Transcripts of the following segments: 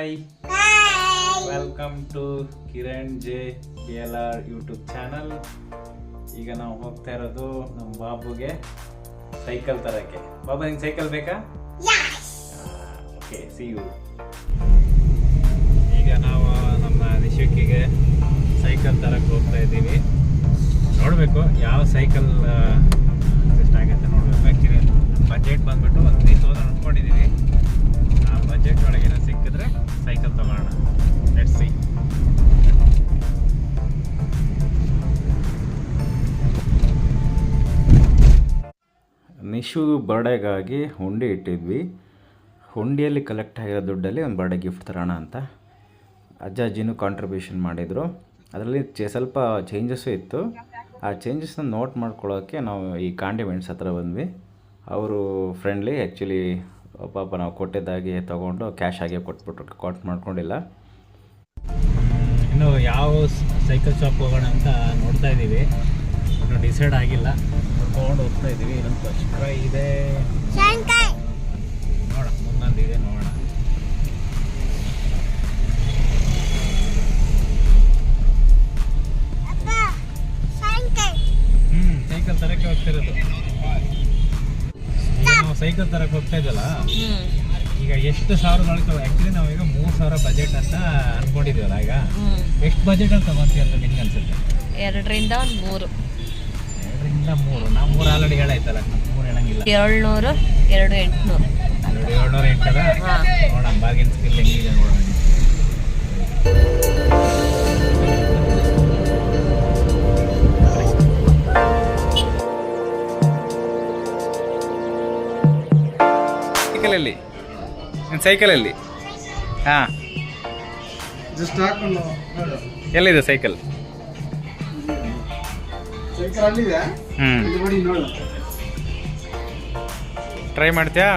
Hi, welcome to Kiran J KLR YouTube channel. ಈಗ ನಾವು ಹೋಗ್ತಾ ಇರೋದು ನಮ್ಮ ಬಾಬುಗೆ ಸೈಕಲ್ ತರಕ್ಕೆ. ಬಾಬಾ, ನಿಂಗೆ ಸೈಕಲ್ ಬೇಕಾ? Okay, see you. ಈಗ ನಾವು ನಮ್ಮ ನಿಶುಕಿಗೆ ಸೈಕಲ್ ತರಕ್ಕೆ ಹೋಗ್ತಾ ಇದ್ದೀವಿ. ನೋಡಬೇಕು ಯಾವ ಸೈಕಲ್ ಅಡ್ಜಸ್ಟ್ ಆಗುತ್ತೆ ನೋಡಬೇಕು. ಆ್ಯಕ್ಚುಲಿ ಬಜೆಟ್ ಬಂದ್ಬಿಟ್ಟು ಒಂದು 3000 ಅಂದ್ಕೊಂಡಿದ್ದೀವಿ. ಆ ಬಜೆಟ್ ಒಳಗೆ ಏನೋ ಸಿಕ್ಕಿದ್ರೆ ಸೈಕಲ್ ತಗೊಳ್ಳೋಣ. Let's see. ನಿಶು ಬರ್ಡೇಗಾಗಿ ಹುಂಡಿ ಇಟ್ಟಿದ್ವಿ. ಹುಂಡಿಯಲ್ಲಿ ಕಲೆಕ್ಟ್ ಆಗಿರೋ ದುಡ್ಡಲ್ಲಿ ಒಂದು ಬರ್ಡೇ ಗಿಫ್ಟ್ ತರೋಣ ಅಂತ ಅಜ್ಜಿನೂ ಕಾಂಟ್ರಿಬ್ಯೂಷನ್ ಮಾಡಿದರು. ಅದರಲ್ಲಿ ಸ್ವಲ್ಪ ಚೇಂಜಸ್ಸು ಇತ್ತು. ಆ ಚೇಂಜಸ್ನ ನೋಟ್ ಮಾಡ್ಕೊಳ್ಳೋಕ್ಕೆ ನಾವು ಈ ಕಾಂಡಿಮೆಂಟ್ಸ್ ಹತ್ರ ಬಂದ್ವಿ. ಅವರು ಫ್ರೆಂಡ್ಲಿ. ಆ್ಯಕ್ಚುಲಿ ಪಾಪ ನಾವು ಕೊಟ್ಟಿದ್ದಾಗಿ ತೊಗೊಂಡು ಕ್ಯಾಶ್ ಆಗೇ ಕೊಟ್ಬಿಟ್ರು, ಕೊಟ್ಟು ಮಾಡ್ಕೊಂಡಿಲ್ಲ. ಇನ್ನು ಯಾವ ಸೈಕಲ್ ಶಾಪ್ ಹೋಗೋಣ ಅಂತ ನೋಡ್ತಾ ಇದ್ದೀವಿ. ಇನ್ನು ಡಿಸೈಡ್ ಆಗಿಲ್ಲ. ತೊಗೊಂಡು ಹೋಗ್ತಾ ಇದ್ದೀವಿ. ಇನ್ನೊಂದು ಫಸ್ಟ್ ಕ್ರೈ ಇದೆ, ನೋಡೋಣ. ಮುಂದೊಂದಿದೆ, ನೋಡೋಣ. ಸೈಕಲ್ ತರಕ್ಕೆ ಹೋಗ್ತಿರೋದು. ನಾವು ಸೈಕಲ್ ತರಕ್ಕೆ ಹೋಗ್ತಾ ಇದ್ದಲ್ಲ, ಈಗ ಎಷ್ಟು ಸಾವಿರದೊಳಗೆ. ಆ್ಯಕ್ಚುಲಿ ನಾವೀಗ 3000 ಬಜೆಟ್ ಅಂತ ಅನ್ಕೊಂಡಿದ್ದೀವಲ್ಲ. ಈಗ ಎಷ್ಟು ಬಜೆಟ್ ಅಂತ ತಗೊಂತೀವಿ ಅಂತ ನಿಮ್ಗೆ ಅನ್ಸುತ್ತೆ? 2ರಿಂದ 3. 2ರಿಂದ 3. ನಾವು 3 ಆಲ್ರೆಡಿ ಹೇಳಾಯ್ತಲ್ಲ, 3 ಹೇಳಂಗಿಲ್ಲ. 700, 2800. 708 ಅದ. ನೋಡೋಣ ಬಾಗಿನ ಸ್ಕಿಲ್ ಹೆಂಗಿದೆ ನೋಡೋಣ. ಸೈಕಲಲ್ಲಿ ನಿನ್ನ ಸೈಕಲಲ್ಲಿ ಹಾಂ, ಎಲ್ಲಿದೆ ಸೈಕಲ್? ಟ್ರೈ ಮಾಡ್ತೀಯಾ?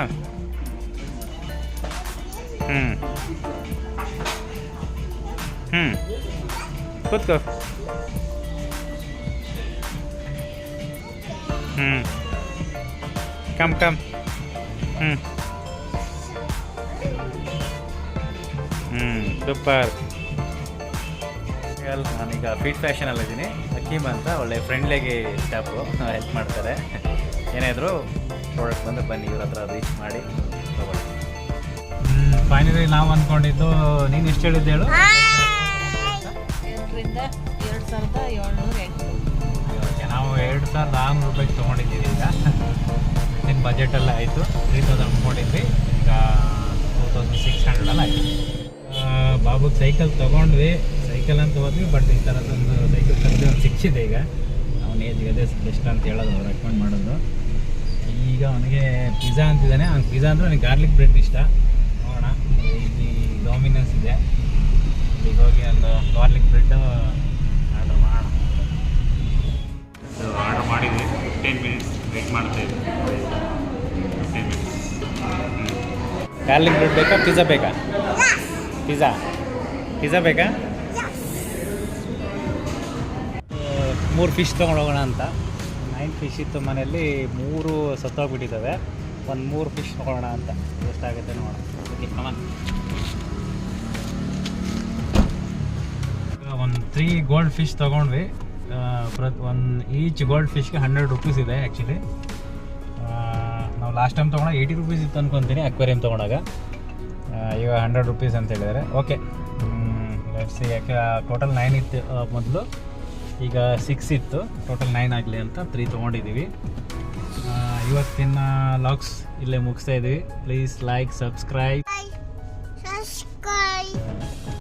ಕೂತ್ಕೋ. Come super. ನಾನೀಗ ಫೀಟ್ ಫ್ಯಾಷನಲ್ಲಿದ್ದೀನಿ. ಅಕೀಮ್ ಅಂತ ಒಳ್ಳೆ ಫ್ರೆಂಡ್ಲಿಯಾಗಿ ಸ್ಟಾಫು, ಹೆಲ್ಪ್ ಮಾಡ್ತಾರೆ. ಏನೇ ಇದ್ದರೂ ಪ್ರಾಡಕ್ಟ್ ಬಂದು ಬನ್ನಿ, ಇವ್ರ ಹತ್ರ ರೀಚ್ ಮಾಡಿ ತಗೊಳ್ಳಿ. ಫೈನಲಿ ನಾವು ಅಂದ್ಕೊಂಡಿದ್ದು, ನೀನು ಎಷ್ಟು ಹೇಳಿದ್ದೆ ಹೇಳು? 2ರಿಂದ 2708. ನಾವು 2600 ರೂಪಾಯಿಗೆ ತೊಗೊಂಡಿದ್ದೀವಿ. ಈಗ ನಿನ್ನ ಬಜೆಟೆಲ್ಲ ಆಯಿತು. 3000 ಅಂದ್ಕೊಂಡಿದ್ವಿ. ಈಗ 2600 ಆಯಿತು. ಬಾಬುಗೆ ಸೈಕಲ್ ತೊಗೊಂಡ್ವಿ. ಸೈಕಲ್ ಅಂತ ಹೋದ್ವಿ, ಬಟ್ ಈ ಥರದೊಂದು ಸೈಕಲ್ ತರದೇ ಒಂದು ಸಿಕ್ಕಿದೆ. ಈಗ ಅವನ ಏಜ್ಗೆ ಅದೇ ಬೆಸ್ಟ್ ಅಂತ ಹೇಳೋದು, ರೆಕಮೆಂಡ್ ಮಾಡೋದು. ಈಗ ಅವನಿಗೆ ಪಿಜ್ಜಾ ಅಂತಿದ್ದಾನೆ. ಅವ್ನು ಪಿಜ್ಜಾ ಅಂದರೆ ನನಗೆ ಗಾರ್ಲಿಕ್ ಬ್ರೆಡ್ ಇಷ್ಟ. ನೋಡೋಣ, ಇಲ್ಲಿ ಡಾಮಿನೋಸ್ ಇದೆ, ಈಗ ಹೋಗಿ ಒಂದು ಗಾರ್ಲಿಕ್ ಬ್ರೆಡ್ಡು ಆರ್ಡರ್ ಮಾಡೋಣ. ಆರ್ಡರ್ ಮಾಡಿದ್ವಿ. 15 ಮಿನಿಟ್ಸ್ ವೆಯ್ಟ್ ಮಾಡ್ತಾಯಿದ್ವಿ. 15 ಮಿನಿಟ್ಸ್. ಗಾರ್ಲಿಕ್ ಬ್ರೆಡ್ ಬೇಕಾ, ಪಿಜ್ಜಾ ಬೇಕಾ? ಪಿಜ್ಜಾ ಬೇಕಾ? 3 ಫಿಶ್ ತೊಗೊಂಡು ಹೋಗೋಣ ಅಂತ. 9 ಫಿಶ್ ಇತ್ತು ಮನೆಯಲ್ಲಿ, 3 ಸತ್ತೋಗ್ಬಿಟ್ಟಿದ್ದಾವೆ. ಒಂದು 3 ಫಿಶ್ ತೊಗೊಳ್ಳೋಣ ಅಂತ. ಎಷ್ಟಾಗುತ್ತೆ ನೋಡೋಣ. ಓಕೆ, ಕಮಾನ್. ಒಂದು 3 ಗೋಲ್ಡ್ ಫಿಶ್ ತೊಗೊಂಡ್ವಿ. ಈಚ್ ಗೋಲ್ಡ್ ಫಿಶ್ಗೆ 100 ರೂಪೀಸ್ ಇದೆ. ಆ್ಯಕ್ಚುಲಿ ನಾವು ಲಾಸ್ಟ್ ಟೈಮ್ ತೊಗೊಂಡಾಗ 80 ರೂಪೀಸ್ ಇತ್ತು ಅಂದ್ಕೊತೀನಿ, ಅಕ್ವೇರಿಯಂ ತೊಗೊಂಡಾಗ. ಈಗ 100 ರೂಪೀಸ್ ಅಂತ ಹೇಳಿದ್ದಾರೆ. Okay, let's see. ಯಾಕೆ ಟೋಟಲ್ 9 ಇತ್ತು ಮೊದಲು, ಈಗ 6 ಇತ್ತು. ಟೋಟಲ್ 9 ಆಗಲಿ ಅಂತ 3 ತೊಗೊಂಡಿದ್ದೀವಿ. ಇವತ್ತಿನ ಲಾಗ್ಸ್ ಇಲ್ಲೇ ಮುಗಿಸ್ತಾ ಇದ್ದೀವಿ. Please like, subscribe.